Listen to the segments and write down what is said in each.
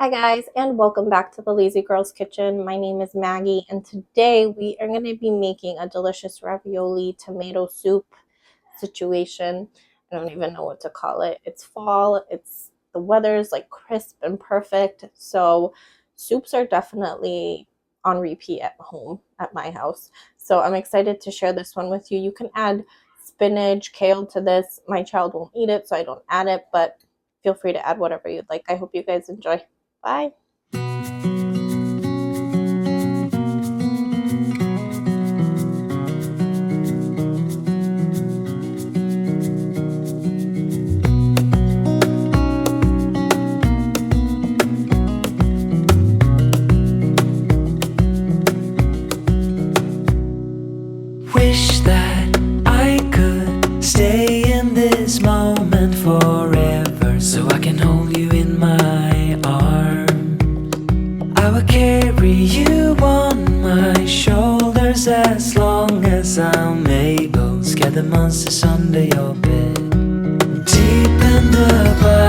Hi guys, and welcome back to the Lazy Girls Kitchen. My name is Maggie, and today we are going to be making a delicious ravioli tomato soup situation. I don't even know what to call it. It's fall, the weather's like crisp and perfect, so soups are definitely on repeat at home at my house. So I'm excited to share this one with you. You can add spinach, kale to this. My child won't eat it, so I don't add it, but feel free to add whatever you'd like. I hope you guys enjoy. Bye. Wish that I could stay in this moment forever, so I can hold you in my arms. I will carry you on my shoulders as long as I'm able. Scare the monsters under your bed. Deep and abiding,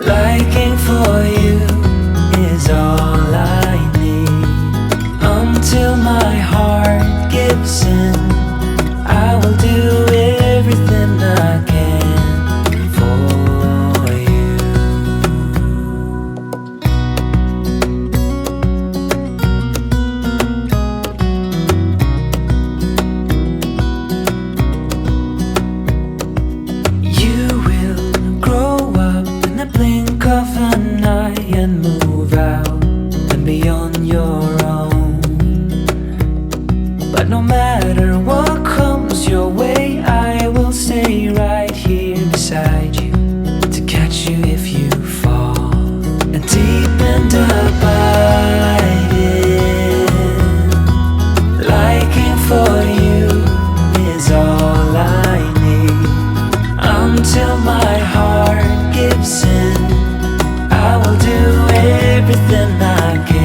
liking for you is all I need. Until my heart gives in, I will do everything I can for you. You will grow up in the blink of an eye and move out and beyond your own. But no matter what comes your way, I will stay right here beside you to catch you if you fall. And deep and abiding, liking for you is all I need. Until my heart gives in, I will do everything I can